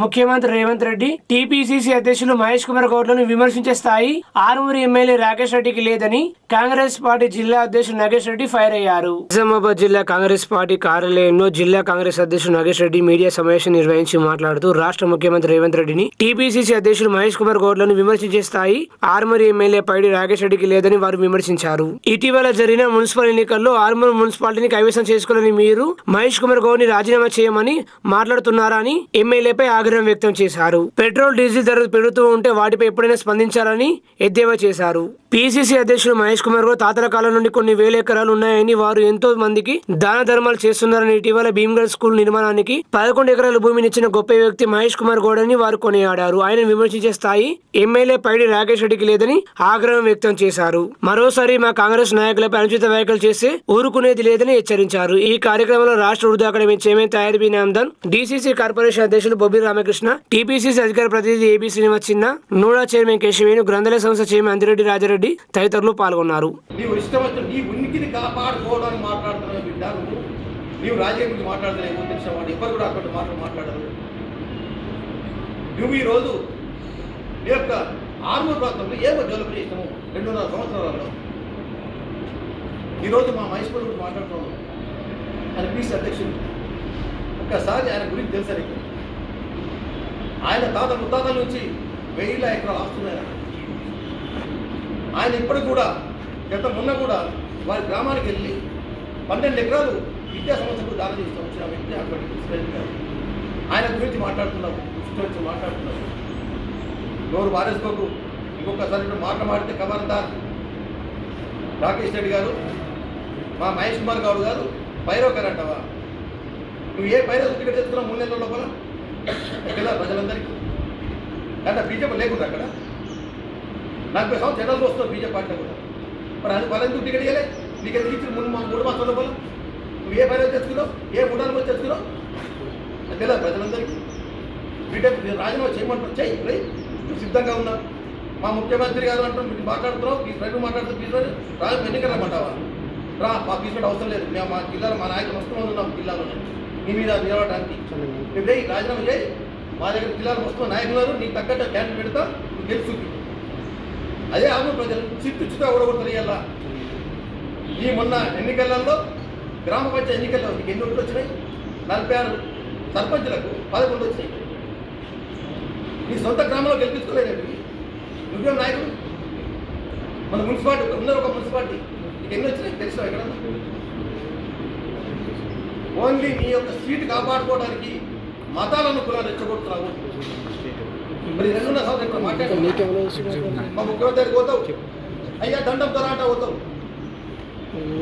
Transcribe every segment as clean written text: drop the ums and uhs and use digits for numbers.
ముఖ్యమంత్రి రేవంత్ రెడ్డి టీపీసీసీ అధ్యక్షులు మహేష్ కుమార్ గౌడ్లను విమర్శించే స్థాయి ఆర్మూరు ఎమ్మెల్యే రాకేష్ రెడ్డికి లేదని కాంగ్రెస్ పార్టీ జిల్లా అధ్యక్షుడు నాగేష్ రెడ్డి ఫైర్ అయ్యారు. నిజామాబాద్ జిల్లా కాంగ్రెస్ పార్టీ కార్యాలయంలో జిల్లా కాంగ్రెస్ అధ్యక్షుడు నాగేష్ రెడ్డి మీడియా సమావేశం నిర్వహించి మాట్లాడుతూ రాష్ట్ర ముఖ్యమంత్రి రేవంత్ రెడ్డిని టీపీసీసీ అధ్యక్షుడు మహేష్ కుమార్ గౌడ్లను విమర్శించే స్థాయి ఆర్మూరు ఎమ్మెల్యే పైడి రాకేష్ రెడ్డికి లేదని వారు విమర్శించారు. ఇటీవల జరిగిన మున్సిపల్ ఎన్నికల్లో ఆర్మూరు మున్సిపాలిటీని కైవసం చేసుకోవాలని మీరు మహేష్ కుమార్ గౌడ్ ని రాజీనామా చేయమని మాట్లాడుతున్నారని ఎమ్మెల్యేపై ఆగ్రహం వ్యక్తం చేశారు. పెట్రోల్ డీజిల్ ధరలు పెరుగుతూ ఉంటే వాటిపై ఎప్పుడైనా స్పందించాలని ఎద్దేవా చేశారు. పీసీసీ అధ్యక్షుడు మహేష్ కుమార్ గౌడ్ తాతల కాలం నుండి కొన్ని వేల ఎకరాలు ఉన్నాయని వారు ఎంతో మందికి దాన ధర్మాలు చేస్తున్నారని ఇటీవల భీమ్గఢ్ స్కూల్ నిర్మాణానికి 11 ఎకరాల భూమిని ఇచ్చిన గొప్ప వ్యక్తి మహేష్ కుమార్ గౌడ్ అని వారు కొనియాడారు. ఆయన విమర్శించే స్థాయి ఎమ్మెల్యే పైడి రాకేష్ రెడ్డికి లేదని ఆగ్రహం వ్యక్తం చేశారు. మరోసారి మా కాంగ్రెస్ నాయకులపై అనుచిత వ్యాఖ్యలు చేస్తే ఊరుకునేది లేదని హెచ్చరించారు. ఈ కార్యక్రమంలో రాష్ట్ర ఉర్దూ అకాడమీ చైర్మన్ తయారీ బి నామ్దాన్, డీసీసీ కార్పొరేషన్ అధ్యక్షులు బొబ్బి రామకృష్ణ, టీపీసీసీ అధికార ప్రతినిధి ఏబీ శ్రీనివాస్ చిన్న, నూడా చైర్మన్ కేశవేణు, గ్రంథాలయ సంస్థ చైర్మన్ అందిరెడ్డి రాజారెడ్డి తదితరులు పాల్గొన్నారు. నువ్వు ఈరోజు నీ యొక్క ఆర్మూర్ ప్రాంతంలో ఏమో డెవలప్ చేసినాము 2.5 సంవత్సరాలలో. ఈరోజు మా మహేష్ గురించి మాట్లాడుతున్నాము. ఆయన పీసీ అధ్యక్షుడు. ఒక్కసారి ఆయన గురించి తెలుసా? ఆయన తాత ముత్తాతల నుంచి 1000 ఎకరాలు ఆస్తున్నాయి. ఆయన ఇప్పుడు కూడా మొన్న కూడా వారి గ్రామానికి వెళ్ళి 12 ఎకరాలు విద్యా సంస్థకు దానం చేస్తూ వచ్చిన వ్యక్తి అటువంటి ప్రెసిడెంట్ గారు. ఆయన గురించి మాట్లాడుతున్నాము, గురించి మాట్లాడుతున్నాము. నోరు బారేసుకోకు. ఇంకొకసారి మాట్లాడితే కమర్దార్. రాకేష్ రెడ్డి గారు, మా మహేష్ కుమార్ గౌడ్ గారు పైరోకర్ అంటావా? నువ్వు ఏ పైరో టికెట్ తెచ్చుకున్నావు 3 నెలల లోపల? ఎక్కడ ప్రజలందరికీ అంటే బీజేపీ లేకుండా అక్కడ 40 సంవత్సరాలు జనాలు వస్తున్నారు బీజేపీ పార్టీ కూడా. మరి అది వాళ్ళు ఎందుకు టికెట్ ఇవ్వలే? నీకు ఎందుకు ఇచ్చిన 3 మాసాల లోపల నువ్వు ఏ పైరో తెచ్చుకున్నావు, ఏ గుడాలు వచ్చి తెచ్చుకున్నావు? తెలియదు ప్రజలందరికీ. బీజేపీ రాజీనామా చేయమంటారు, చెయ్యి. నువ్వు సిద్ధంగా ఉన్నావు. మా ముఖ్యమంత్రి గారు అంటారు, మీరు మాట్లాడుతున్నావు, మీ ఫ్రెండ్ మాట్లాడుతూ రాజు ఎన్నికలు రమ్మంటావా? రా, మా తీసుకుంటే అవసరం లేదు. మేము మా జిల్లాలో మా నాయకులు వస్తున్నాం ఉన్నాం జిల్లాలోనే నీ మీద నిలవడానికి. నువ్వు చేయి, రాజీనామా చేయి. మా దగ్గర జిల్లాలో వస్తున్న నాయకులు నీకు తగ్గట్టు క్యాండిడేట్ పెడతా, నువ్వు గెలిచి చూపి. అదే ఆమె ప్రజలు చిత్తుగా ఓడగొడతారు. ఇలా ఈ మొన్న ఎన్నికలలో గ్రామ పంచాయతీ ఎన్నికల్లో నీకు ఎన్ని ఓట్లు వచ్చినాయి? 46 సర్పంచులకు 11 వచ్చినాయి. నీ సొంత గ్రామంలో గెలిపించుకోలేదండి. నువ్వేం నాయకుడు? మన మున్సిపాలిటీ ఉన్నారు, ఒక మున్సిపాలిటీ నీకు ఎన్ని వచ్చినాయి తెలుసు? ఎక్కడ ఓన్లీ నీ యొక్క సీటు కాపాడుకోవడానికి మతాలను కులాలు రెచ్చగొడుతున్నావు. మరి 2.5 సంవత్సరాలు మాట్లాడారు. మా ముఖ్యమంత్రి పోతావు, అయ్యా దండం తరాట పోతావు,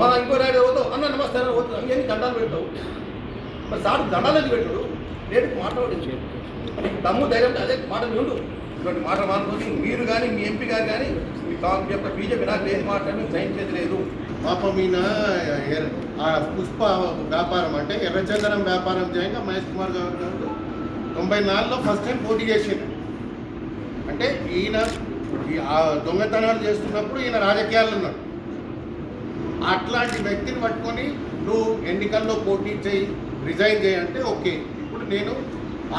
మా ఇంకో రాడే పోతావు, అన్న నమస్కారం పోతావు, ఇవన్నీ దండాలు పెడతావు. మరి సాడు దండాలని పెట్టుడు రేటుకు మాట్లాడి దమ్ము ధైర్యం అదే మాట ఉండు. ఇటువంటి మాట మాట్లాడుతుంది మీరు కానీ మీ ఎంపీ గారు కానీ మీ యొక్క బీజేపీ నాకు ఏది మాట్లాడి సహించేది లేదు. పాపం ఈయన పుష్ప వ్యాపారం అంటే ఎర్రచందనం వ్యాపారం చేయంగా మహేష్ కుమార్ గారు 94లో ఫస్ట్ టైం పోటీ చేసిండు. అంటే ఈయన దొంగతనాలు చేస్తున్నప్పుడు ఈయన రాజకీయాల్లో ఉన్నాడు. అట్లాంటి వ్యక్తిని పట్టుకొని నువ్వు ఎన్నికల్లో పోటీ చేయి, రిజైన్ చేయంటే ఓకే. ఇప్పుడు నేను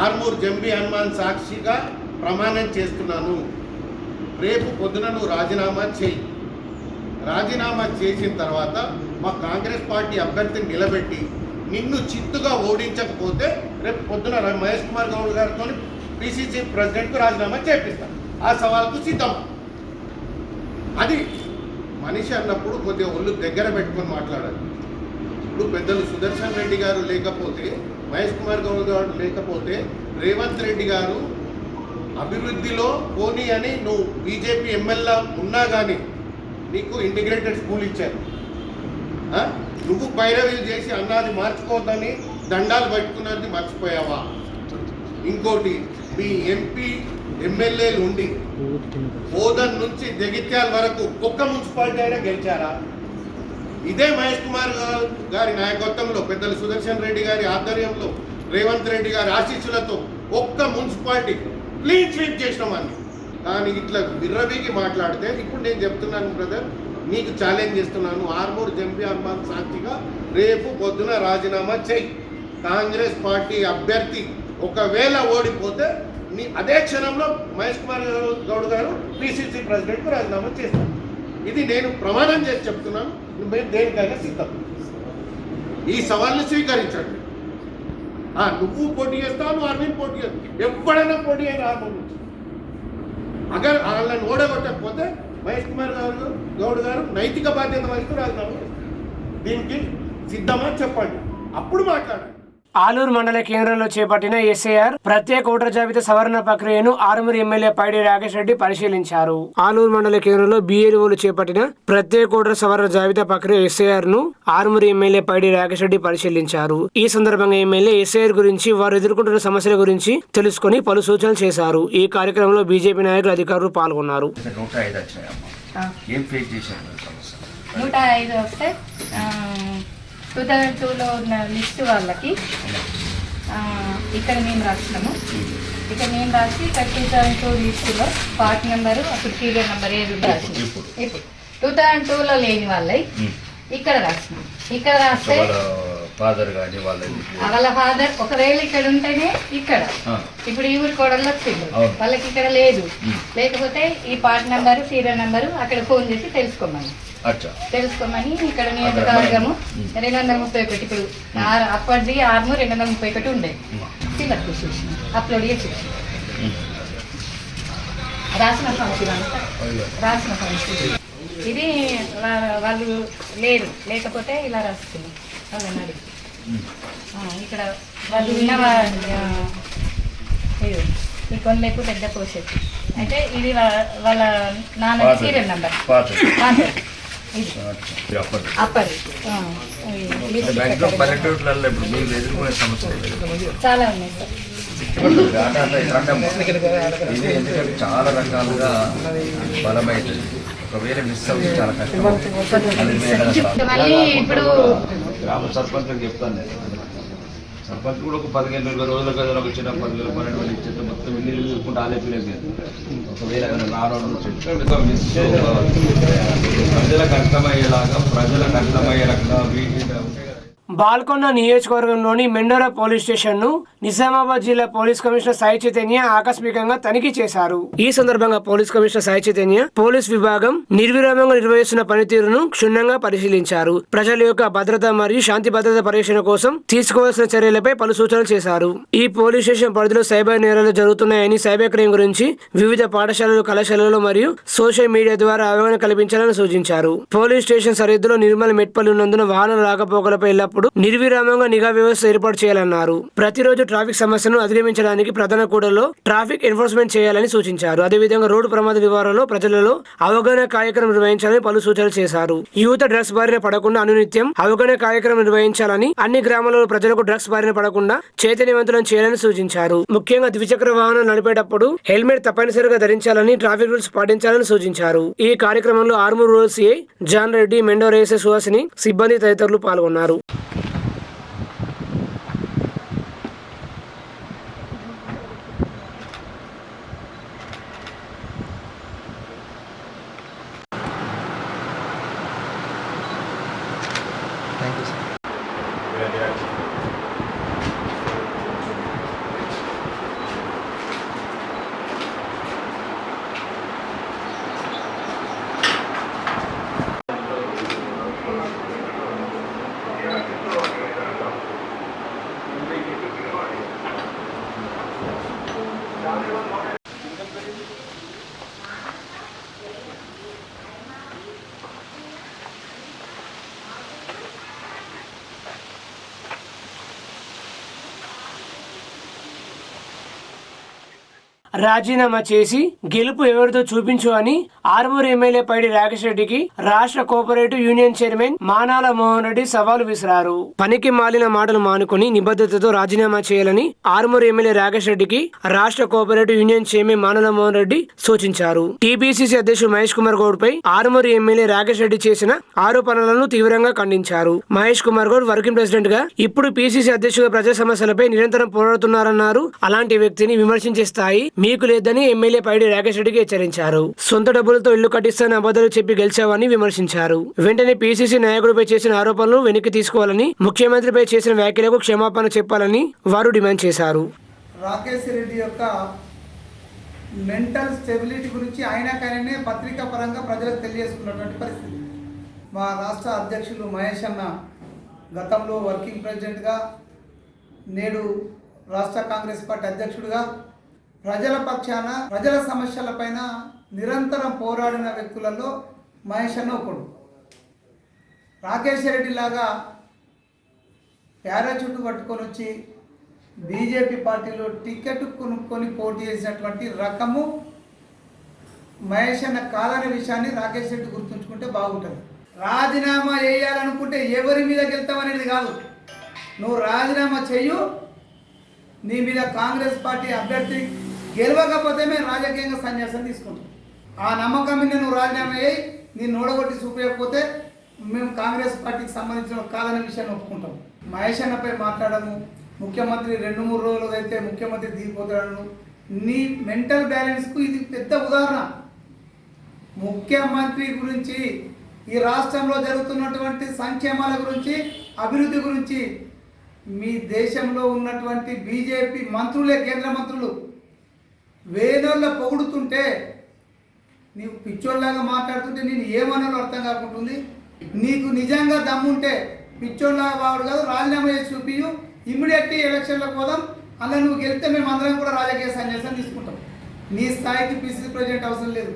ఆర్మూర్ జంబీ హనుమాన్ సాక్షిగా ప్రమాణం చేస్తున్నాను, రేపు పొద్దున నువ్వు రాజీనామా చేయి. రాజీనామా చేసిన తర్వాత మా కాంగ్రెస్ పార్టీ అభ్యర్థిని నిలబెట్టి నిన్ను చిత్తుగా ఓడించకపోతే రేపు పొద్దున మహేష్ కుమార్ గౌడ్ గారితో పిసిసి ప్రెసిడెంట్కు రాజీనామా చేపిస్తాను. ఆ సవాల్కు సిద్ధం. అది మనిషి అన్నప్పుడు కొద్దిగా ఒళ్ళు దగ్గర పెట్టుకొని మాట్లాడాలి. ఇప్పుడు పెద్దలు సుదర్శన్ రెడ్డి గారు లేకపోతే, మహేష్ కుమార్ గౌడ్ గారు లేకపోతే, రేవంత్ రెడ్డి గారు అభివృద్ధిలో పోనీ అని నువ్వు బీజేపీ ఎమ్మెల్యే ఉన్నా కానీ నీకు ఇంటిగ్రేటెడ్ స్కూల్ ఇచ్చారు. నువ్వు పైరవీలు చేసి అన్నది మార్చుకోవద్దని దండాలు పట్టుకున్నది మర్చిపోయావా? ఇంకోటి, మీ ఎంపీ ఎమ్మెల్యేలు ఉండి బోధన్ నుంచి జగిత్యాల వరకు ఒక్క మున్సిపాలిటీ అయినా గెలిచారా? ఇదే మహేష్ కుమార్ గారి నాయకత్వంలో, పెద్దలు సుదర్శన్ రెడ్డి గారి ఆధ్వర్యంలో, రేవంత్ రెడ్డి గారి ఆశీస్సులతో ఒక్క మున్సిపాలిటీ క్లీన్ స్వీప్ చేసినామని. కానీ ఇట్లా విర్రవీకి మాట్లాడితే ఇప్పుడు నేను చెప్తున్నాను బ్రదర్, నీకు ఛాలెంజ్ చేస్తున్నాను. ఆర్మూర్ జంబీ హనుమాన్ సాక్షిగా రేపు పొద్దున రాజీనామా చేయి. కాంగ్రెస్ పార్టీ అభ్యర్థి ఒకవేళ ఓడిపోతే అదే క్షణంలో మహేష్ కుమార్ గౌడ్ గారు పిసిసి ప్రెసిడెంట్కు రాజీనామా చేస్తారు. ఇది నేను ప్రమాణం చేసి చెప్తున్నాను. మేము దేనికైనా సిద్ధం. ఈ సవాల్ని స్వీకరించండి. నువ్వు పోటీ చేస్తావు, నువ్వు అరవింద్ పోటీ చేస్తావు, ఎప్పుడైనా పోటీ అయిన ఆర్మూర్ నుంచి అగర్ వాళ్ళని ఓడగొట్టకపోతే మహేష్ కుమార్ గౌడ్ గారు నైతిక బాధ్యత వహిస్తూ రాజీనామా చేస్తారు. దీనికి సిద్ధమా చెప్పండి, అప్పుడు మాట్లాడండి. ఆలూరు మండల కేంద్రంలో చేపట్టిన ఎస్ఐఆర్ ప్రత్యేక ఓటర్ జాబితా సవరణ ప్రక్రియను ఆరుమూరు ఎమ్మెల్యే పైడి రాకేష్ రెడ్డి పరిశీలించారు. ఆలూరు మండల కేంద్రంలో BLOలు చేపట్టిన ప్రత్యేక ఓటర్ సవరణ జాబితా ప్రక్రియ ఎస్ఐఆర్ ను ఆరుమూరు ఎమ్మెల్యే పైడి రాకేష్ రెడ్డి పరిశీలించారు. ఈ సందర్భంగా ఎమ్మెల్యే ఎస్ఐఆర్ గురించి వారు ఎదుర్కొంటున్న సమస్యల గురించి తెలుసుకుని పలు సూచనలు చేశారు. ఈ కార్యక్రమంలో బీజేపీ నాయకులు, అధికారులు పాల్గొన్నారు. 105 వస్తే 2002లో ఉన్న లిస్టు వాళ్ళకి ఇక్కడ మేము రాసినాము. ఇక్కడ నేను రాసి ఇక్కడ 2002 లిస్టులో పార్ట్ నెంబరు, అప్పుడు సీరియల్ నెంబర్ ఏది రాసినాం. ఇప్పుడు 2002లో లేని వాళ్ళవి ఇక్కడ రాసినాం. ఇక్కడ రాస్తే వాళ్ళ ఫాదర్ ఒకవేళ ఇక్కడ ఉంటేనే ఇక్కడ, ఇప్పుడు ఈ ఊరి కోడల్లో వచ్చింది వాళ్ళకి ఇక్కడ లేదు. లేకపోతే ఈ పార్ట్ నెంబరు, సీరియల్ నెంబరు అక్కడ ఫోన్ చేసి తెలుసుకోమని ఇక్కడ నియోజకవర్గము 231. ఇప్పుడు అప్పటిది ఆర్మూర్ 231 ఉండేది. ఫిల్అప్ చేసేసి అప్లోడ్ చేసి రాసిన ఫంక్షన్ ఇది వాళ్ళు లేరు. లేకపోతే ఇలా రాస్తుంది వాళ్ళని అడిగి ఇక్కడ వాళ్ళు ఉన్న ఈ కొనలేకు పెద్ద పోసేది. అయితే ఇది వాళ్ళ నాన్న సీరియల్ నెంబర్ చాలా ఉన్నాయి సార్. చాలా రకాలుగా బలమైతుంది. ఒకవేళ మిస్ అవుతుంది చాలా కష్టం. మళ్ళీ ఇప్పుడు గ్రామ సర్పంచ్కి చెప్తాను నేను. సర్పంచ్ కూడా ఒక 15-20 రోజులకు ఏదైనా ఒక చిన్న 10,000-12,000 ఇచ్చేస్తే మొత్తం ఇల్లు చూసుకుంటే ఆలేపీలేదు. ఒకవేళ రావడం ప్రజలకు అర్థమయ్యే రకంగా బాల్కొండ నియోజకవర్గంలోని మెండోరా పోలీస్ స్టేషన్ ను నిజామాబాద్ జిల్లా పోలీస్ కమిషనర్ సాయి చైతన్య ఆకస్మికంగా తనిఖీ చేశారు. ఈ సందర్భంగా police commissioner Sai Chaitanya police విభాగం నిర్విరామంగా నిర్వహిస్తున్న పనితీరును క్షుణ్ణంగా పరిశీలించారు. ప్రజల యొక్క భద్రత మరియు శాంతి భద్రత పరిరక్షణ కోసం తీసుకోవాల్సిన చర్యలపై పలు సూచనలు చేశారు. ఈ పోలీస్ స్టేషన్ పరిధిలో సైబర్ నేరాలు జరుగుతున్నాయని, సైబర్ క్రైమ్ గురించి వివిధ పాఠశాలలు, కళాశాలలు మరియు సోషల్ మీడియా ద్వారా అవగాహన కల్పించాలని సూచించారు. పోలీస్ స్టేషన్ సరిహద్దులో నిర్మల్ మెట్పల్లి ఉన్నందున వాహనాల రాకపోకలపై నిర్విరామంగా నిఘా వ్యవస్థ ఏర్పాటు చేయాలన్నారు. ప్రతిరోజు ట్రాఫిక్ సమస్యను అధిగమించడానికి ప్రధాన కూడల్లో ట్రాఫిక్ ఎన్ఫోర్స్మెంట్ చేయాలని సూచించారు. అదేవిధంగా రోడ్డు ప్రమాద నివారణలో ప్రజలలో అవగాహన కార్యక్రమం నిర్వహించాలని పలు సూచనలు చేశారు. యువత డ్రగ్స్ బారిన పడకుండా అనునిత్యం అవగాహన కార్యక్రమం నిర్వహించాలని, అన్ని గ్రామాలలో ప్రజలకు డ్రగ్స్ బారిన పడకుండా చైతన్యవంతులను చేయాలని సూచించారు. ముఖ్యంగా ద్విచక్ర వాహనం నడిపేటప్పుడు హెల్మెట్ తప్పనిసరిగా ధరించాలని, ట్రాఫిక్ రూల్స్ పాటించాలని సూచించారు. ఈ కార్యక్రమంలో Armoor rural CI John Reddy, Mendora SI Suhasini, సిబ్బంది తదితరులు పాల్గొన్నారు. రాజీనామా చేసి గెలుపు ఎవరితో చూపించు అని ఆర్మూరు ఎమ్మెల్యే పైడి రాకేష్ రెడ్డికి రాష్ట్ర cooperative union chairman Manala Mohan Reddy సవాలు విసిరారు. పనికి మాలిన మాటలు మానుకుని నిబద్ధతతో రాజీనామా చేయాలని ఆర్మూరు ఎమ్మెల్యే రాకేష్ రెడ్డికి రాష్ట్ర cooperative union chairman Manala Mohan Reddy సూచించారు. టీపీసీసీ అధ్యక్షుడు మహేష్ కుమార్ గౌడ్ పై ఆర్మూరు ఎమ్మెల్యే రాకేష్ రెడ్డి చేసిన ఆరోపణలను తీవ్రంగా ఖండించారు. మహేష్ కుమార్ గౌడ్ వర్కింగ్ ప్రెసిడెంట్ గా, ఇప్పుడు పీసీసీ అధ్యక్షుడిగా ప్రజా సమస్యలపై నిరంతరం పోరాడుతున్నారన్నారు. అలాంటి వ్యక్తిని విమర్శించే స్థాయి మీకు లేదని ఎమ్మెల్యే పైడి రాకేష్ రెడ్డికి హెచ్చరించారు. సొంత డబ్బులతో ఇల్లు కట్టిస్తానని అబద్ధాలు చెప్పి గెలిచావని విమర్శించారు. వెంటనే పీసీసీ నాయకుడిపై చేసిన ఆరోపణలు వెనక్కి తీసుకోవాలని, ముఖ్యమంత్రిపై చేసిన వ్యాఖ్యలకు క్షమాపణ చెప్పాలని వారు డిమాండ్ చేశారు. రాకేష్ రెడ్డి యొక్క మెంటల్ స్టెబిలిటీ గురించి ఆయనకైనా పత్రికా పరంగా ప్రజలకు తెలియజేసుకున్నటువంటి పరిస్థితి. మా రాష్ట్ర అధ్యక్షులు మహేష్ అన్న గతంలో వర్కింగ్ ప్రెసిడెంట్గా, నేడు రాష్ట్ర కాంగ్రెస్ పార్టీ అధ్యక్షుడిగా ప్రజల పక్షాన ప్రజల సమస్యలపైన నిరంతరం పోరాడిన వ్యక్తులలో మహేష్ అన్న ఒకడు. రాకేష్ రెడ్డి లాగా ప్యారాచూట్ పట్టుకొని వచ్చి బీజేపీ పార్టీలో టికెట్ కొనుక్కొని పోటీ చేసినటువంటి రకము మహేష్ అన్న కాదనే విషయాన్ని రాకేష్ రెడ్డి గుర్తుంచుకుంటే బాగుంటుంది. రాజీనామా చేయాలనుకుంటే ఎవరి మీద గెలుతామనేది కాదు, నువ్వు రాజీనామా చెయ్యు, నీ మీద కాంగ్రెస్ పార్టీ అభ్యర్థి గెలవకపోతే మేము రాజకీయంగా సన్యాసం తీసుకుంటాం. ఆ నమ్మకం మీద నువ్వు రాజీనామా చేయి, నేను ఓడగొట్టి చూపించకపోతే మేము కాంగ్రెస్ పార్టీకి సంబంధించిన కాదనే విషయాన్ని ఒప్పుకుంటాం. మహేష్ అన్నపై మాట్లాడము, ముఖ్యమంత్రి 2-3 రోజులు అయితే ముఖ్యమంత్రి దిగిపోతాడను, నీ మెంటల్ బ్యాలెన్స్కు ఇది పెద్ద ఉదాహరణ. ముఖ్యమంత్రి గురించి, ఈ రాష్ట్రంలో జరుగుతున్నటువంటి సంక్షేమాల గురించి, అభివృద్ధి గురించి మీ దేశంలో ఉన్నటువంటి బీజేపీ మంత్రులే, కేంద్ర మంత్రులు వేదోళ్ళ పొగుడుతుంటే నీవు పిచ్చోళ్ళలాగా మాట్లాడుతుంటే నేను ఏమన్నాలో అర్థం కాకుంటుంది. నీకు నిజంగా దమ్ముంటే పిచ్చోళ్ళలాగా వాడు కాదు, రాజీనామా చేసి చూపియు, ఇమ్మీడియట్లీ ఎలక్షన్లకు పోదాం, అలా నువ్వు గెలిస్తే మేము అందరం కూడా రాజకీయ సన్యాసం తీసుకుంటాం. నీ స్థాయికి పిసిసి ప్రెసిడెంట్ అవసరం లేదు,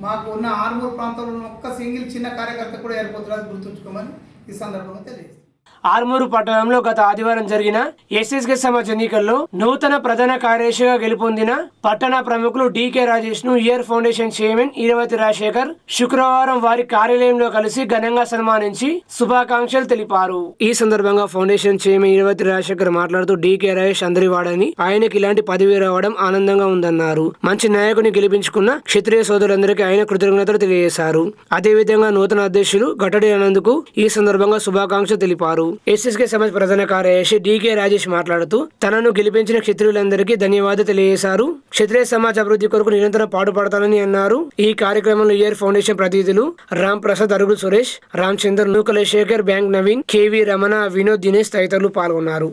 మాకు ఉన్న ఆర్మూర్ ప్రాంతంలో ఉన్న ఒక్క సింగిల్ చిన్న కార్యకర్త కూడా ఏర్పడుతున్నది గుర్తుంచుకోమని ఈ సందర్భంగా తెలియజేస్తాను. ఆర్మూరు పట్టణంలో గత ఆదివారం జరిగిన ఎస్ఎస్కే సమాజ్ ఎన్నికల్లో నూతన ప్రధాన కార్యదర్శిగా గెలుపొందిన పట్టణ ప్రముఖులు డీకే రాజేష్ ను ఇయర్ ఫౌండేషన్ చైర్మన్ ఇరవతి రాజశేఖర్ శుక్రవారం వారి కార్యాలయంలో కలిసి ఘనంగా సన్మానించి శుభాకాంక్షలు తెలిపారు. ఈ సందర్భంగా ఫౌండేషన్ చైర్మన్ ఇరవతి రాజశేఖర్ మాట్లాడుతూ డీకే రాజేష్ అందరి వాడని, ఆయనకి ఇలాంటి పదవి రావడం ఆనందంగా ఉందన్నారు. మంచి నాయకుని గెలిపించుకున్న క్షత్రియ సోదరులందరికీ ఆయన కృతజ్ఞతలు తెలియజేశారు. అదేవిధంగా నూతన అధ్యక్షులు గట్టడి అనందుకు ఈ సందర్భంగా శుభాకాంక్షలు తెలిపారు. ఎస్ఎస్కే సమాజ్ ప్రధాన కార్యదర్శి డీకే రాజేష్ మాట్లాడుతూ తనను గెలిపించిన క్షత్రియులందరికీ ధన్యవాదాలు తెలియజేశారు. క్షత్రియ సమాజ్ అభివృద్ధి కొరకు నిరంతరం పాటుపడతానని అన్నారు. ఈ కార్యక్రమంలో ఇయర్ ఫౌండేషన్ ప్రతినిధులు రామ్ ప్రసాద్, అరుగుడు సురేష్, రామచందర్, నూకల శేఖర్, బ్యాంక్ నవీన్, కేవీ రమణ, వినోద్, దినేష్ తదితరులు పాల్గొన్నారు.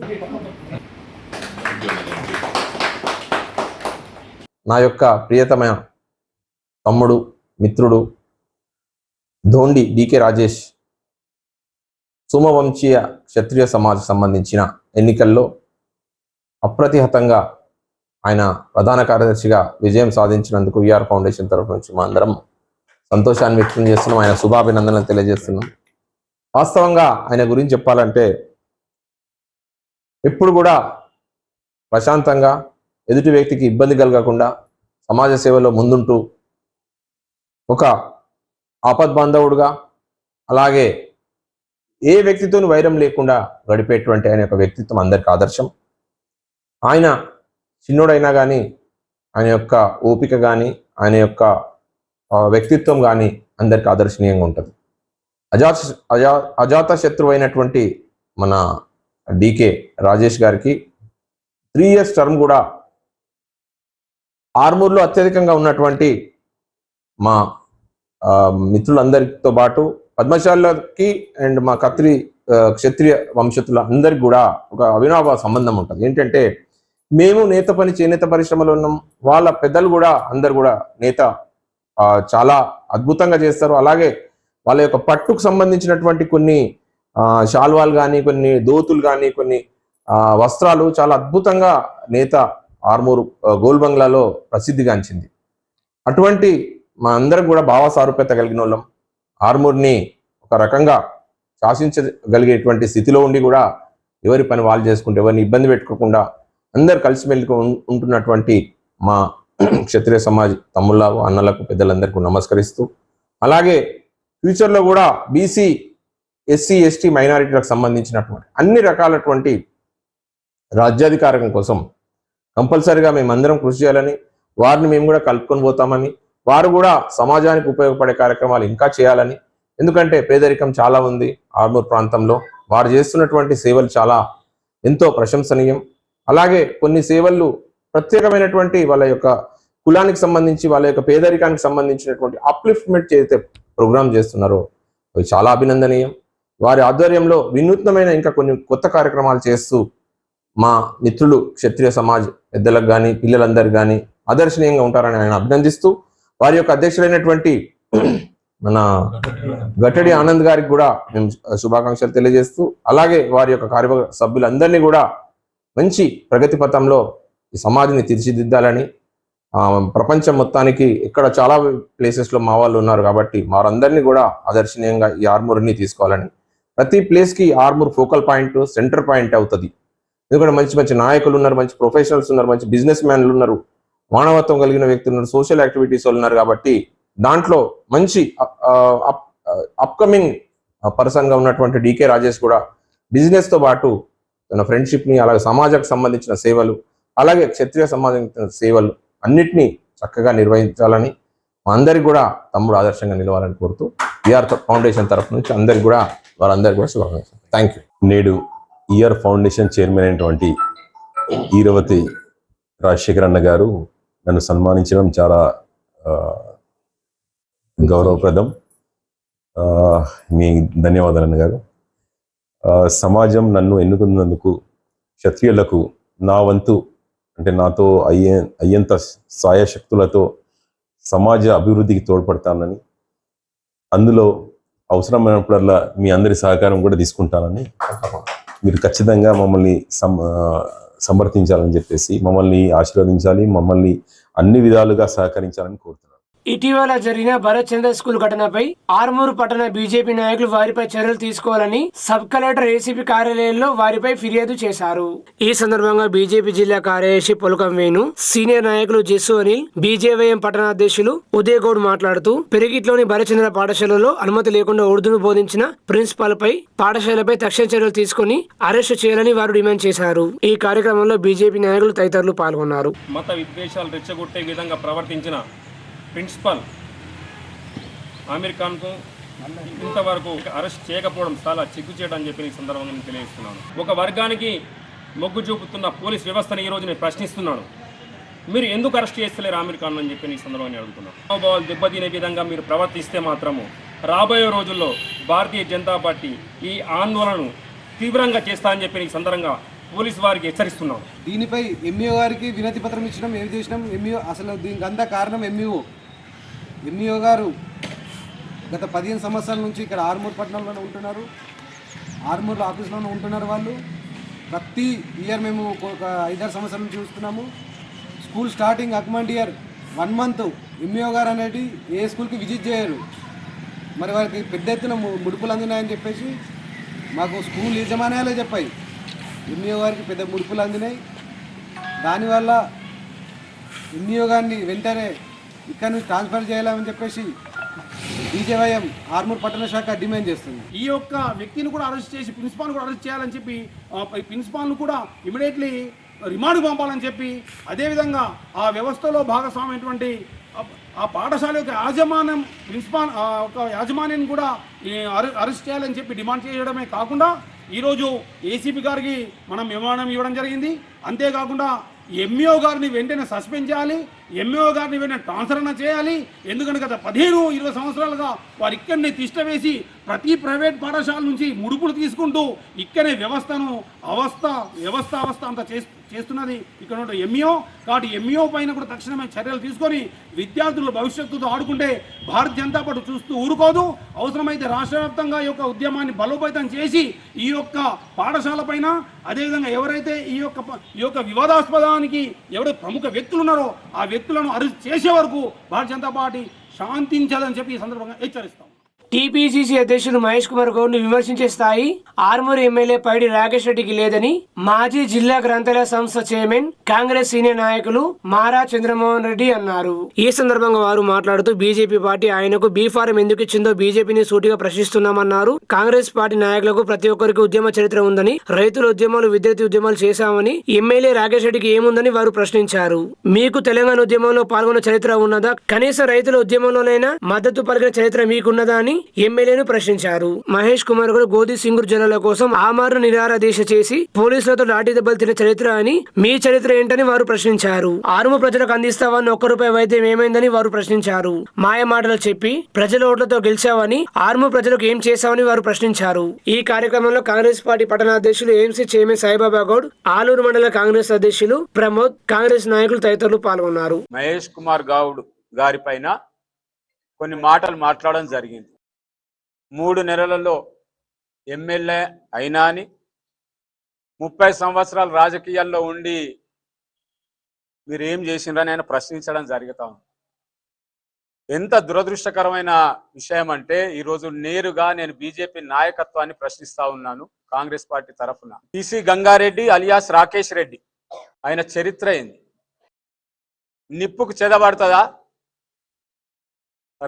నా యొక్క ప్రియతమైన తమ్ముడు, మిత్రుడు ధోండి డీకే రాజేష్ సోమవంశీయ క్షత్రియ సమాజ్ సంబంధించిన ఎన్నికల్లో అప్రతిహతంగా ఆయన ప్రధాన కార్యదర్శిగా విజయం సాధించినందుకు విఆర్ ఫౌండేషన్ తరఫు నుంచి మా అందరం సంతోషాన్ని వ్యక్తం చేస్తున్నాం. ఆయన శుభాభినందనలు తెలియజేస్తున్నాం. వాస్తవంగా ఆయన గురించి చెప్పాలంటే ఎప్పుడు కూడా ప్రశాంతంగా, ఎదుటి వ్యక్తికి ఇబ్బంది కలగకుండా సమాజ సేవలో ముందుంటూ ఒక ఆపద్బాంధవుడుగా, అలాగే ఏ వ్యక్తితోనూ వైరం లేకుండా గడిపేటువంటి ఆయన యొక్క వ్యక్తిత్వం అందరికి ఆదర్శం. ఆయన చిన్నోడైనా కానీ ఆయన యొక్క ఓపిక కానీ ఆయన యొక్క వ్యక్తిత్వం కానీ అందరికి ఆదర్శనీయంగా ఉంటుంది. అజాత శత్రువు అయినటువంటి మన డీకే రాజేష్ గారికి 3 years టర్మ్ కూడా ఆర్మూర్లో అత్యధికంగా ఉన్నటువంటి మా మిత్రులందరితో పాటు పద్మశాలకి అండ్ మా క్షత్రియ వంశతుల అందరికి కూడా ఒక అవినాభావ సంబంధం ఉంటుంది. ఏంటంటే మేము నేత పని, చేనేత పరిశ్రమలో ఉన్నాం, వాళ్ళ పెద్దలు కూడా అందరు కూడా నేత చాలా అద్భుతంగా చేస్తారు. అలాగే వాళ్ళ యొక్క పట్టుకు సంబంధించినటువంటి కొన్ని శాల్వాలు కానీ, కొన్ని దోతులు కానీ, కొన్ని వస్త్రాలు చాలా అద్భుతంగా నేత ఆర్మూరు గోల్బంగ్లాలో ప్రసిద్ధిగాంచింది. అటువంటి మా అందరం కూడా భావ సారూప్యత కలిగిన వాళ్ళం. ఆర్మూర్ని ఒక రకంగా శాసించగలిగేటువంటి స్థితిలో ఉండి కూడా ఎవరి పని వాళ్ళు చేసుకుంటూ ఎవరిని ఇబ్బంది పెట్టుకోకుండా అందరు కలిసిమెలిసి ఉంటున్నటువంటి మా క్షత్రియ సమాజ్ తమ్ముళ్ళకు, అన్నలకు, పెద్దలందరికీ నమస్కరిస్తూ, అలాగే ఫ్యూచర్లో కూడా బీసీ, ఎస్సీ, ఎస్టీ మైనారిటీలకు సంబంధించినటువంటి అన్ని రకాలటువంటి రాజ్యాధికారం కోసం కంపల్సరిగా మేమందరం కృషి చేయాలని, వారిని మేము కూడా కలుపుకొని పోతామని, వారు కూడా సమాజానికి ఉపయోగపడే కార్యక్రమాలు ఇంకా చేయాలని, ఎందుకంటే పేదరికం చాలా ఉంది ఆర్మూర్ ప్రాంతంలో, వారు చేస్తున్నటువంటి సేవలు చాలా ఎంతో ప్రశంసనీయం. అలాగే కొన్ని సేవలు ప్రత్యేకమైనటువంటి వాళ్ళ యొక్క కులానికి సంబంధించి, వాళ్ళ యొక్క పేదరికానికి సంబంధించినటువంటి అప్లిఫ్ట్మెంట్ చేసే ప్రోగ్రామ్ చేస్తున్నారో అవి చాలా అభినందనీయం. వారి ఆధ్వర్యంలో వినూత్నమైన ఇంకా కొన్ని కొత్త కార్యక్రమాలు చేస్తూ మా మిత్రులు క్షత్రియ సమాజ్ పెద్దలకు కానీ పిల్లలందరికీ కానీ ఆదర్శనీయంగా ఉంటారని ఆయన అభినందిస్తూ వారి యొక్క అధ్యక్షులైనటువంటి మన గట్టడి ఆనంద్ గారికి కూడా మేము శుభాకాంక్షలు తెలియజేస్తూ, అలాగే వారి యొక్క కార్యవర్గ సభ్యులందరినీ కూడా మంచి ప్రగతి పథంలో ఈ సమాజాన్ని తీర్చిదిద్దాలని, ప్రపంచం మొత్తానికి ఇక్కడ చాలా ప్లేసెస్లో మా వాళ్ళు ఉన్నారు కాబట్టి వారందరినీ కూడా ఆదర్శనీయంగా ఈ ఆర్మూర్ని తీసుకోవాలని, ప్రతి ప్లేస్కి Armoor focal point, centre point అవుతుంది. ఎందుకంటే మంచి మంచి నాయకులు ఉన్నారు, మంచి ప్రొఫెషనల్స్ ఉన్నారు, మంచి బిజినెస్ మ్యాన్లు ఉన్నారు, మానవత్వం కలిగిన వ్యక్తులు ఉన్నారు, సోషల్ యాక్టివిటీస్ వాళ్ళు ఉన్నారు. కాబట్టి దాంట్లో మంచి అప్కమింగ్ పర్సన్గా ఉన్నటువంటి డికే రాజేష్ కూడా బిజినెస్తో పాటు తన ఫ్రెండ్షిప్ని, అలాగే సమాజానికి సంబంధించిన సేవలు, అలాగే క్షత్రియ సంబంధించిన సేవలు అన్నిటినీ చక్కగా నిర్వహించాలని మా అందరికి కూడా తమ్ముడు ఆదర్శంగా నిలవాలని కోరుతూ ఈఆర్ ఫౌండేషన్ తరఫు నుంచి అందరికి కూడా వారందరికీ కూడా శుభాకాంక్షలు. Thank you. నేడు ఈఆర్ ఫౌండేషన్ చైర్మన్ అయినటువంటి ఈరవతి రాజశేఖర్ అన్న గారు నన్ను సన్మానించడం చాలా గౌరవప్రదం. మీ ధన్యవాదాలు అన్న గారు. సమాజం నన్ను ఎన్నుకున్నందుకు క్షత్రియులకు నా వంతు అంటే నాతో అయ్యేంత సాయశక్తులతో సమాజ అభివృద్ధికి తోడ్పడతానని, అందులో అవసరమైనప్పుడల్లా మీ అందరి సహకారం కూడా తీసుకుంటానని, మీరు ఖచ్చితంగా మమ్మల్ని సమర్థించాలని చెప్పేసి మమ్మల్ని ఆశీర్వదించాలి, మమ్మల్ని అన్ని విధాలుగా సహకరించాలని కోరుతున్నాను. ఇటీవల జరిగిన భరత్ చంద్ర స్కూల్ ఘటనపై ఆర్మూరు పట్టణ బీజేపీ నాయకులు వారిపై చర్యలు తీసుకోవాలని సబ్ కలెక్టర్ ఏసీపీ కార్యాలయంలో వారిపై ఫిర్యాదు చేశారు. ఈ సందర్భంగా బీజేపీ జిల్లా కార్యదర్శి పొలకం వేణు, సీనియర్ నాయకులు జెస్సు అనిల్, బీజేవైఎం పట్టణ అధ్యక్షులు ఉదయ్ గౌడ్ మాట్లాడుతూ పెరిగిట్లోని భరత్ చంద్ర పాఠశాలలో అనుమతి లేకుండా ఉర్దూను బోధించిన ప్రిన్సిపాల్ పై పాఠశాలపై తక్షణ చర్యలు తీసుకుని అరెస్టు చేయాలని వారు డిమాండ్ చేశారు. ఈ కార్యక్రమంలో బీజేపీ నాయకులు తదితరులు పాల్గొన్నారు. మత విద్వేషాలు రెచ్చగొట్టే విధంగా ప్రవర్తించిన ప్రిన్సిపల్ ఆమీర్ ఖాన్కు ఇంతవరకు అరెస్ట్ చేయకపోవడం చాలా చిగ్గుచేటు అని చెప్పి ఈ సందర్భంగా నేను తెలియజేస్తున్నాను. ఒక వర్గానికి మొగ్గు చూపుతున్న పోలీస్ వ్యవస్థను ఈరోజు నేను ప్రశ్నిస్తున్నాను. మీరు ఎందుకు అరెస్ట్ చేస్తలేరు ఆమీర్ ఖాన్ అని చెప్పి ఈ సందర్భంగా అడుగుతున్నాను. మనోభావాలు దెబ్బతినే విధంగా మీరు ప్రవర్తిస్తే మాత్రము రాబోయే రోజుల్లో భారతీయ జనతా పార్టీ ఈ ఆందోళనను తీవ్రంగా చేస్తా అని చెప్పి ఈ సందర్భంగా పోలీసు వారికి హెచ్చరిస్తున్నాం. దీనిపై ఎంఈఓ గారికి వినతి పత్రం ఇచ్చినాం. ఏం చేసినాం? ఎంఈఓ అసలు దీనికి అంతా కారణం ఎంఈఓ గారు గత 15 సంవత్సరాల నుంచి ఇక్కడ ఆర్మూర్ పట్టణంలోనే ఉంటున్నారు, ఆర్మూర్లో ఆఫీస్లోనే ఉంటున్నారు. వాళ్ళు ప్రతి ఇయర్ మేము ఒక 5-6 సంవత్సరాల నుంచి చూస్తున్నాము. School starting academic year 1 month MEO గారు అనేది ఏ స్కూల్కి విజిట్ చేయరు. మరి వారికి పెద్ద ఎత్తున ముడుపులు అందినాయని చెప్పేసి మాకు స్కూల్ యజమాన్యాలే చెప్పాయి. ఎంఈఓ గారికి పెద్ద ముడుపులు అందినాయి. దానివల్ల ఎంఈఓ గారిని వెంటనే ఇక్కడ నుంచి ట్రాన్స్ఫర్ చేయాలని చెప్పేసి బీజేవైఎం ఆర్మూర్ పట్టణ శాఖ డిమాండ్ చేస్తుంది. ఈ యొక్క వ్యక్తిని కూడా అరెస్ట్ చేసి ప్రిన్సిపాల్ని కూడా అరెస్ట్ చేయాలని చెప్పి ప్రిన్సిపాల్ను కూడా ఇమీడియట్లీ రిమాండ్ పంపాలని చెప్పి, అదేవిధంగా ఆ వ్యవస్థలో భాగస్వామైనటువంటి ఆ పాఠశాల యొక్క యాజమాన్యం ప్రిన్సిపాల్ ఒక యాజమాన్యాన్ని కూడా అరెస్ట్ చేయాలని చెప్పి డిమాండ్ చేయడమే కాకుండా ఈరోజు ఏసీపీ గారికి మనం మెమోరాండం ఇవ్వడం జరిగింది. అంతేకాకుండా ఎంఈఓ గారిని వెంటనే సస్పెండ్ చేయాలి, ఎంఈఓ గారిని వెంటనే ట్రాన్స్ఫర్ అన్న చేయాలి. ఎందుకంటే గత 15-20 సంవత్సరాలుగా వారు ఇక్కడనే తిష్ట వేసి ప్రతి ప్రైవేట్ పాఠశాల నుంచి ముడుపులు తీసుకుంటూ ఇక్కడే వ్యవస్థ అంతా చేస్తున్నది ఇక్కడ ఉన్న ఎంఈఓ. కాబట్టి ఎంఈఓ పైన కూడా తక్షణమే చర్యలు తీసుకొని విద్యార్థుల భవిష్యత్తుతో ఆడుకుంటే భారతీయ జనతా పార్టీ చూస్తూ ఊరుకోదు. అవసరమైతే రాష్ట్ర వ్యాప్తంగా ఈ యొక్క ఉద్యమాన్ని బలోపేతం చేసి ఈ యొక్క పాఠశాల పైన, అదేవిధంగా ఎవరైతే ఈ యొక్క వివాదాస్పదానికి ఎవరైతే ప్రముఖ వ్యక్తులు ఉన్నారో ఆ వ్యక్తులను అరెస్ట్ చేసే వరకు భారతీయ జనతా పార్టీ శాంతించాలని చెప్పి ఈ సందర్భంగా హెచ్చరిస్తాం. టీపీసీసీ అధ్యక్షులు మహేష్ కుమార్ గౌడ్ ను విమర్శించే స్థాయి ఆర్మూరు ఎమ్మెల్యే పైడి రాకేష్ రెడ్డికి లేదని మాజీ జిల్లా గ్రంథాలయ సంస్థ చైర్మన్ కాంగ్రెస్ సీనియర్ నాయకులు మారా చంద్రమోహన్ రెడ్డి అన్నారు. ఈ సందర్భంగా వారు మాట్లాడుతూ బీజేపీ పార్టీ ఆయనకు బీ ఫారం ఎందుకు ఇచ్చిందో బీజేపీని సూటిగా ప్రశ్నిస్తున్నామన్నారు. కాంగ్రెస్ పార్టీ నాయకులకు ప్రతి ఒక్కరికి ఉద్యమ చరిత్ర ఉందని, రైతుల ఉద్యమాలు, విద్యార్థి ఉద్యమాలు చేశామని ఎమ్మెల్యే రాకేష్ రెడ్డికి ఏముందని వారు ప్రశ్నించారు. మీకు తెలంగాణ ఉద్యమంలో పాల్గొన్న చరిత్ర ఉన్నదా? కనీసం రైతుల ఉద్యమంలోనైనా మద్దతు పలికిన చరిత్ర మీకున్నదా అని ఎమ్మెల్యేను ప్రశ్నించారు. మహేష్ కుమార్ గౌడ్ గోధి సింగూరు జిల్లాల కోసం ఆమరణ నిరాహార దీక్ష చేసి పోలీసులతో లాఠీ దెబ్బలు తిన్న చరిత్ర అని మీ చరిత్ర ఏంటని వారు ప్రశ్నించారు. ఆర్మూర్ ప్రజలకు అందిస్తావని ₹1 వైద్యం ఏమైందని వారు ప్రశ్నించారు. మాయ మాటలు చెప్పి ప్రజల ఓట్లతో గెలిచావని ఆర్మూర్ ప్రజలకు ఏం చేశావని వారు ప్రశ్నించారు. ఈ కార్యక్రమంలో కాంగ్రెస్ పార్టీ పట్టణాధ్యక్షులు ఏఎంసీ చైర్మన్ సాయిబాబా గౌడ్, ఆలూరు మండల కాంగ్రెస్ అధ్యక్షులు ప్రమోద్, కాంగ్రెస్ నాయకులు తదితరులు పాల్గొన్నారు. మహేష్ కుమార్ గౌడ్ గారి పైన కొన్ని మాటలు మాట్లాడడం జరిగింది. 3 నెలలలో ఎమ్మెల్యే అయినా అని 30 సంవత్సరాలు రాజకీయాల్లో ఉండి మీరు ఏం చేసిండ్రని ఆయన ప్రశ్నించడం జరుగుతా ఉంది. ఎంత దురదృష్టకరమైన విషయం అంటే ఈరోజు నేరుగా నేను బీజేపీ నాయకత్వాన్ని ప్రశ్నిస్తా ఉన్నాను. కాంగ్రెస్ పార్టీ తరఫున టీసీ గంగారెడ్డి అలియాస్ రాకేష్ రెడ్డి ఆయన చరిత్ర ఏంది? నిప్పుకు చెదబడుతుందా?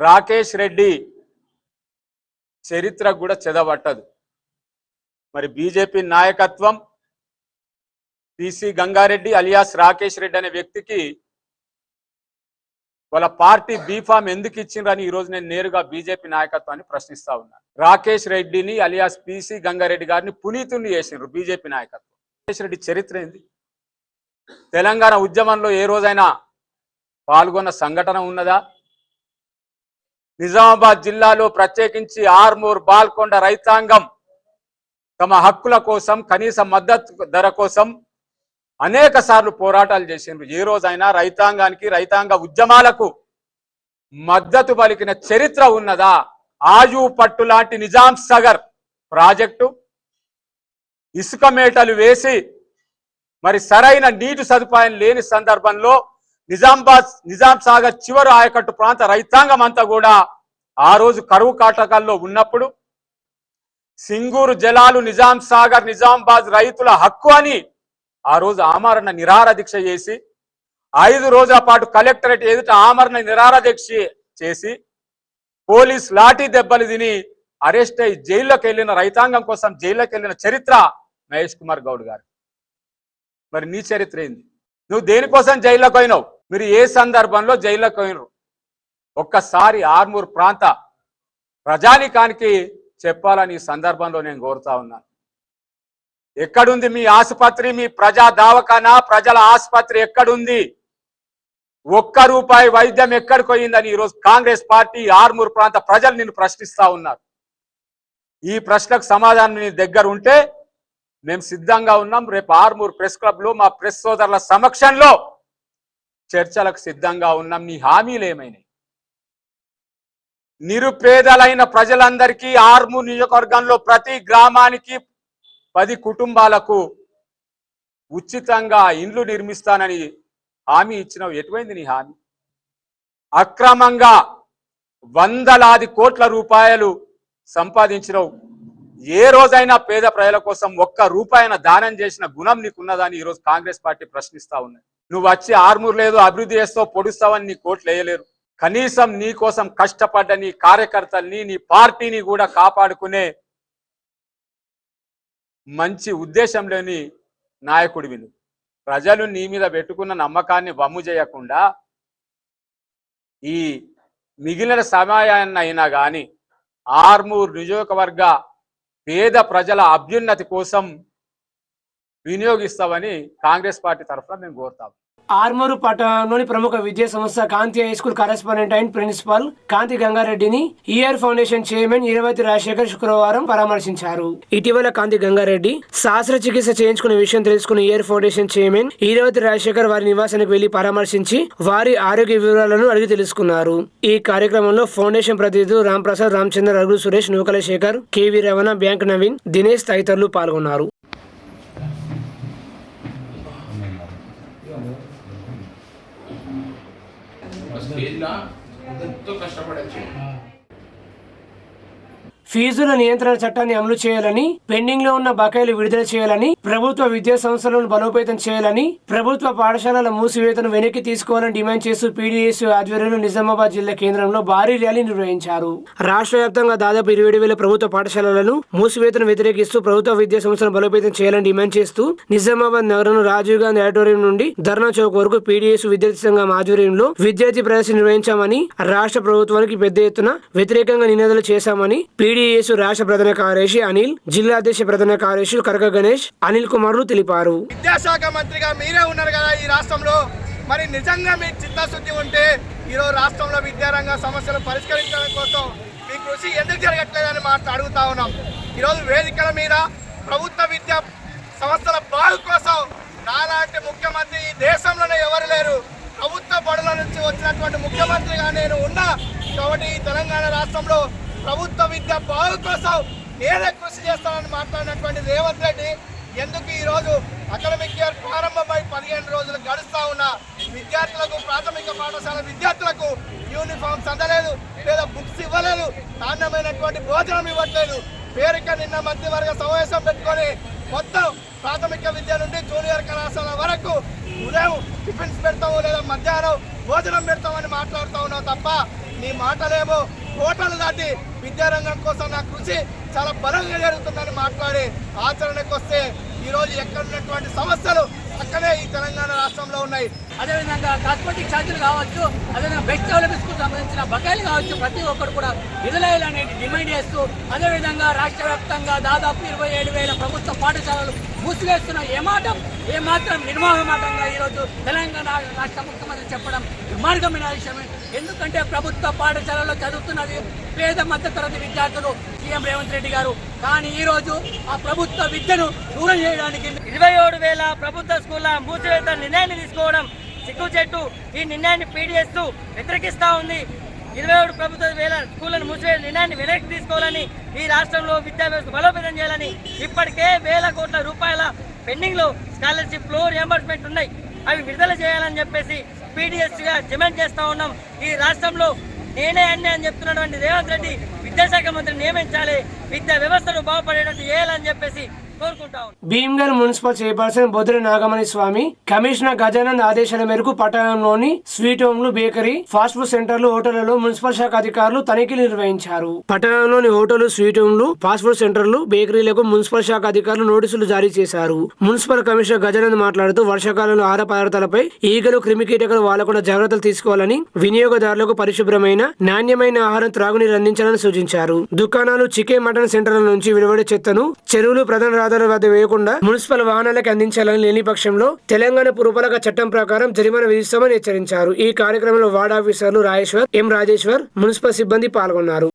రాకేష్ రెడ్డి చరిత్ర కూడా చెదబట్టదు. మరి బీజేపీ నాయకత్వం టీసీ గంగారెడ్డి అలియాస్ రాకేష్ రెడ్డి అనే వ్యక్తికి వాళ్ళ పార్టీ బీఫామ్ ఎందుకు ఇచ్చిండ్రని ఈరోజు నేను నేరుగా బీజేపీ నాయకత్వాన్ని ప్రశ్నిస్తా ఉన్నాను. రాకేష్ రెడ్డిని అలియాస్ పీసీ గంగారెడ్డి గారిని పునీతుని చేసిండ్రు బీజేపీ నాయకత్వం. రాకేష్ రెడ్డి చరిత్ర ఏంది? తెలంగాణ ఉద్యమంలో ఏ రోజైనా పాల్గొన్న సంఘటన ఉన్నదా? నిజామాబాద్ జిల్లాలో ప్రత్యేకించి ఆర్మూర్, బాల్కొండ రైతాంగం తమ హక్కుల కోసం, కనీస మద్దతు ధర కోసం అనేక సార్లు పోరాటాలు చేసిండ్రు. ఏ రోజైనా రైతాంగానికి, రైతాంగ ఉద్యమాలకు మద్దతు పలికిన చరిత్ర ఉన్నదా? ఆయు పట్టు లాంటి నిజాం సాగర్ ప్రాజెక్టు ఇసుక మేటలు వేసి మరి సరైన నీటి సదుపాయం లేని సందర్భంలో నిజాం సాగర్ చివరి ఆయకట్టు ప్రాంత రైతాంగం అంతా కూడా ఆ రోజు కరువు కాటకాల్లో ఉన్నప్పుడు సింగూరు జలాలు నిజాం సాగర్, నిజామాబాద్ రైతుల హక్కు అని ఆ రోజు ఆమరణ నిరాహార దీక్ష చేసి 5 రోజుల పాటు కలెక్టరేట్ ఎదుట ఆమరణ నిరాహార దీక్ష చేసి పోలీస్ లాఠీ దెబ్బలు తిని అరెస్ట్ అయి జైల్లోకి వెళ్ళిన రైతాంగం కోసం జైల్లోకి వెళ్ళిన చరిత్ర మహేష్ కుమార్ గౌడ్ గారు. మరి నీ చరిత్ర ఏంది? నువ్వు దేనికోసం జైల్లోకి పోయినావు? మీరు ఏ సందర్భంలో జైల్లోకి పోయినరు? ఒక్కసారి ఆర్మూర్ ప్రాంత ప్రజానికానికి చెప్పాలని ఈ సందర్భంలో నేను కోరుతా ఉన్నాను. ఎక్కడుంది మీ ఆసుపత్రి? మీ ప్రజా దవాఖానా, ప్రజల ఆసుపత్రి ఎక్కడుంది? ₹1 వైద్యం ఎక్కడికి పోయిందని ఈరోజు కాంగ్రెస్ పార్టీ, ఆర్మూర్ ప్రాంత ప్రజలు నిన్ను ప్రశ్నిస్తా ఉన్నారు. ఈ ప్రశ్నకు సమాధానం నీ దగ్గర ఉంటే మేము సిద్ధంగా ఉన్నాం. రేపు ఆర్మూర్ ప్రెస్ క్లబ్ లో మా ప్రెస్ సోదరుల సమక్షంలో చర్చలకు సిద్ధంగా ఉన్నాం. నీ హామీలు ఏమైనాయి? నిరుపేదలైన ప్రజలందరికీ ఆర్మూర్ నియోజకవర్గంలో ప్రతి గ్రామానికి 10 కుటుంబాలకు ఉచితంగా ఇండ్లు నిర్మిస్తానని హామీ ఇచ్చినావు. ఎటువైంది నీ హామీ? అక్రమంగా వందలాది కోట్ల రూపాయలు సంపాదించినావు. ఏ రోజైనా పేద ప్రజల కోసం ₹1 దానం చేసిన గుణం నీకున్నదని ఈరోజు కాంగ్రెస్ పార్టీ ప్రశ్నిస్తా ఉన్నది. నువ్వు వచ్చి ఆర్మూర్ లేదు అభివృద్ధి చేస్తావు, పొడుస్తావని నీ కోట్లు వేయలేరు. కనీసం నీ కోసం కష్టపడ్డ నీ కార్యకర్తల్ని, నీ పార్టీని కూడా కాపాడుకునే మంచి ఉద్దేశం లేని నాయకుడివి నువ్వు. ప్రజలు నీ మీద పెట్టుకున్న నమ్మకాన్ని వమ్ము చేయకుండా ఈ మిగిలిన సమయాన్ని అయినా కానీ ఆర్మూర్ నియోజకవర్గ పేద ప్రజల అభ్యున్నతి కోసం వినియోగిస్తామని కాంగ్రెస్ పార్టీ తరఫున మేము కోరుతాం. ఆర్మూరు పట్టణంలోని ప్రముఖ విద్యా సంస్థ Kanti high school correspondent and principal Kanti గంగారెడ్డిని ER foundation chairman Eravathi Rajasekhar శుక్రవారం పరామర్శించారు. ఇటీవల కాంతి గంగారెడ్డి శస్త్రచికిత్స చేయించుకున్న విషయం తెలుసుకున్న ER foundation chairman Eravathi Rajasekhar వారి నివాసానికి వెళ్లి పరామర్శించి వారి ఆరోగ్య వివరాలను అడిగి తెలుసుకున్నారు. ఈ కార్యక్రమంలో ఫౌండేషన్ ప్రతినిధులు రాంప్రసాద్, రామచంద్ర, రఘు సురేష్, నూకల శేఖర్, కేవీ రమణ, బ్యాంక్ నవీన్, దినేష్ తదితరులు పాల్గొన్నారు. ఫీజుల నియంత్రణ చట్టాన్ని అమలు చేయాలని, పెండింగ్ లో ఉన్న బకాయిలు విడుదల చేయాలని, ప్రభుత్వ విద్యా సంస్థలను బలోపేతం చేయాలని, ప్రభుత్వ పాఠశాలల మూసివేతను వెనక్కి తీసుకోవాలని డిమాండ్ చేస్తూ పీడీఎస్ ఆధ్వర్యంలో నిజామాబాద్ జిల్లా కేంద్రంలో భారీ ర్యాలీ నిర్వహించారు. రాష్ట్ర వ్యాప్తంగా దాదాపు 27,000 ప్రభుత్వ పాఠశాలలను మూసివేతను వ్యతిరేకిస్తూ ప్రభుత్వ విద్యా సంస్థలను బలోపేతం చేయాలని డిమాండ్ చేస్తూ నిజామాబాద్ నగరంలో రాజీవ్ గాంధీ ఆడిటోరియం నుండి ధర్నా చౌక్ వరకు పీడీఎస్ విద్యార్థి సంఘం ఆధ్వర్యంలో విద్యార్థి ప్రదర్శన నిర్వహించామని, రాష్ట్ర ప్రభుత్వానికి పెద్ద ఎత్తున వ్యతిరేకంగా నినాదాలు చేశామని పీడీఎస్ రాష్ట్ర ప్రధాన కార్యదర్శి అనిల్, జిల్లా అధ్యక్ష ప్రధాన కార్యదర్శులు కరక గణేష్, అనిల్ కుమార్లు తెలిపారు. విద్యాశాఖ మంత్రిగా మీరే ఉన్నారు కదా ఈ రాష్ట్రంలో, మరి నిజంగా మీకు చిత్తశుద్ధి ఉంటే ఈరోజు రాష్ట్రంలో విద్యారంగ సమస్యలు పరిష్కరించడం కోసం మీ కృషి ఎందుకు జరగట్లేదని అడుగుతా ఉన్నాం. ఈరోజు వేదికల మీద ప్రభుత్వ విద్యా సంస్థల బాగు కోసం నాలాంటి ముఖ్యమంత్రి ఈ దేశంలోనే ఎవరు లేరు. ప్రభుత్వ బడుల నుంచి వచ్చినటువంటి ముఖ్యమంత్రిగా నేను ఉన్నా కాబట్టి ఈ తెలంగాణ రాష్ట్రంలో ప్రభుత్వ విద్య బాగు కోసం నేనే కృషి చేస్తానని మాట్లాడినటువంటి రేవంత్ రెడ్డి ఎందుకు ఈరోజు అకాడమిక్ ఇయర్ ప్రారంభమై 15 రోజులు గడుస్తా ఉన్నా విద్యార్థులకు, ప్రాథమిక పాఠశాల విద్యార్థులకు యూనిఫామ్స్ అందలేదు, లేదా బుక్స్ ఇవ్వలేదు, నాణ్యమైనటువంటి భోజనం ఇవ్వట్లేదు. పేరుక నిన్న మంత్రివర్గ సమావేశం పెట్టుకొని మొత్తం ప్రాథమిక విద్య నుండి జూనియర్ కళాశాల వరకు ఉదయం టిఫిన్స్ పెడతాము లేదా మధ్యాహ్నం భోజనం పెడతామని మాట్లాడుతూ ఉన్నావు తప్ప నీ మాటలేమో కోటలు దాటి విద్యారంగం కోసం నా కృషి చాలా బలంగా జరుగుతుందని మాట్లాడి ఆచరణకు వస్తే ఈరోజు ఎక్కడున్నటువంటి సమస్యలు అక్కడే ఈ తెలంగాణ రాష్ట్రంలో ఉన్నాయి. అదేవిధంగా కాస్మెటిక్ ఛార్జీలు కావచ్చు, అదేవిధంగా బెస్ట్ డెవలప్మెంట్స్కు సంబంధించిన బకాయిలు కావచ్చు, ప్రతి ఒక్కరు కూడా విడుదలయ్యాలని డిమాండ్ చేస్తూ, అదేవిధంగా రాష్ట్ర వ్యాప్తంగా దాదాపు 27,000 ప్రభుత్వ పాఠశాలలు మూసివేస్తున్న ఏమాత్రం నిర్మోహమాటంగా ఈరోజు తెలంగాణ రాష్ట్ర ముఖ్యమంత్రి చెప్పడం దుర్మార్గమైన విషయమే. ఎందుకంటే ప్రభుత్వ పాఠశాలలో చదువుతున్నది పేద మధ్యతరగతి విద్యార్థులు సీఎం రేవంత్ రెడ్డి గారు. కానీ ఈ రోజు ఆ ప్రభుత్వ విద్యను దూరం చేయడానికి 27,000 ప్రభుత్వ స్కూళ్ళ మూసివేత నిర్ణయాన్ని తీసుకోవడం సిగ్గుచెట్టు. ఈ నిర్ణయాన్ని పీడీఎస్ వ్యతిరేకిస్తూ ఉంది. 27 ప్రభుత్వ స్కూళ్లను మూసివేత నిర్ణయాన్ని వెనక్కి తీసుకోవాలని, ఈ రాష్ట్రంలో విద్యా వ్యవస్థ బలోపేతం చేయాలని, ఇప్పటికే వేల కోట్ల రూపాయల పెండింగ్ లో స్కాలర్షిప్లు రియంబర్స్మెంట్ ఉన్నాయి, అవి విడుదల చేయాలని చెప్పేసి పీడీఎస్ గా డిమాండ్ చేస్తా ఉన్నాం. ఈ రాష్ట్రంలో నేనే అన్నీ అని చెప్తున్నటువంటి రేవంత్ రెడ్డి విద్యాశాఖ మంత్రిని నియమించాలి, విద్యా వ్యవస్థను బాగుపడేటట్టు చేయాలని చెప్పేసి భీమ్గల్ మున్సిపల్ చైర్పర్సన్ బొద్దుల నాగమణి స్వామి, కమిషనర్ గజానంద్ ఆదేశాల మేరకు పట్టణంలోని స్వీట్ హోమ్లు, బేకరీ, ఫాస్ట్ ఫుడ్ సెంటర్లు, హోటళ్లలో మున్సిపల్ శాఖ అధికారులు తనిఖీలు నిర్వహించారు. పట్టణంలోని హోటళ్లు, స్వీట్ హోమ్లు, ఫాస్ట్ ఫుడ్ సెంటర్లు, బేకరీలకు మున్సిపల్ శాఖ అధికారులు నోటీసులు జారీ చేశారు. మున్సిపల్ కమిషనర్ గజానంద్ మాట్లాడుతూ వర్షాకాలంలో ఆహార పదార్థాలపై ఈగలు, క్రిమికీటకాలు వాలకుండా జాగ్రత్తలు తీసుకోవాలని, వినియోగదారులకు పరిశుభ్రమైన, నాణ్యమైన ఆహారం, త్రాగునీరు అందించాలని సూచించారు. దుకాణాలు, చికెన్, మటన్ సెంటర్ల నుంచి వెలువడే చెత్తను చెరువులు, ప్రధాన రహదారుల వద్ద వేయకుండా మున్సిపల్ వాహనాలకు అందించాలని, లేని పక్షంలో తెలంగాణ పురపాలక చట్టం ప్రకారం జరిమానా విధిస్తామని హెచ్చరించారు. ఈ కార్యక్రమంలో వార్డ్ ఆఫీసర్లు రాజేశ్వర్, ఎం రాజేశ్వర్, మున్సిపల్ సిబ్బంది పాల్గొన్నారు.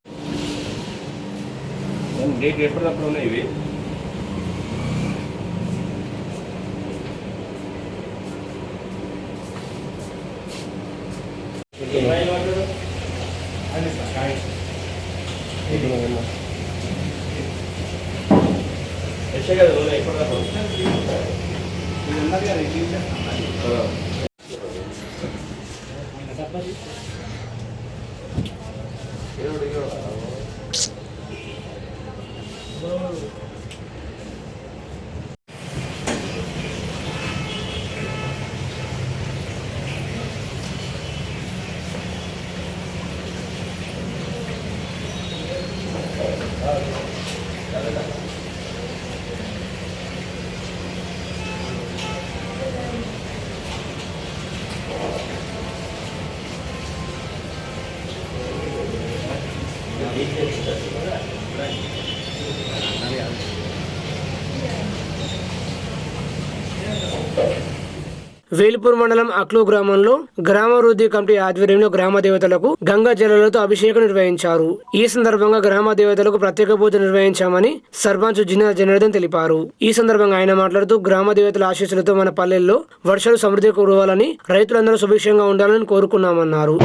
వేల్పూర్ మండలం అక్లూ గ్రామంలో గ్రామాభివృద్ధి కమిటీ ఆధ్వర్యంలో గ్రామ దేవతలకు గంగా జలాలతో అభిషేకం నిర్వహించారు. ఈ సందర్భంగా గ్రామ దేవతలకు ప్రత్యేక పూజ నిర్వహించామని సర్పంచ్ జిన్నా జనార్దన్ తెలిపారు. ఈ సందర్భంగా ఆయన మాట్లాడుతూ గ్రామ దేవతల ఆశీస్సులతో మన పల్లెల్లో వర్షాలు సమృద్ధి కురవాలని, రైతులందరూ సుభిక్షంగా ఉండాలని కోరుకున్నామన్నారు.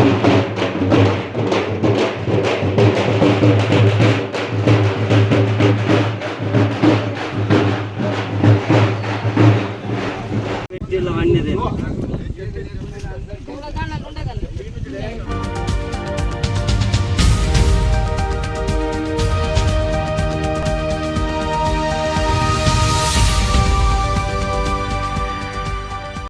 జిల్లా అన్నిదే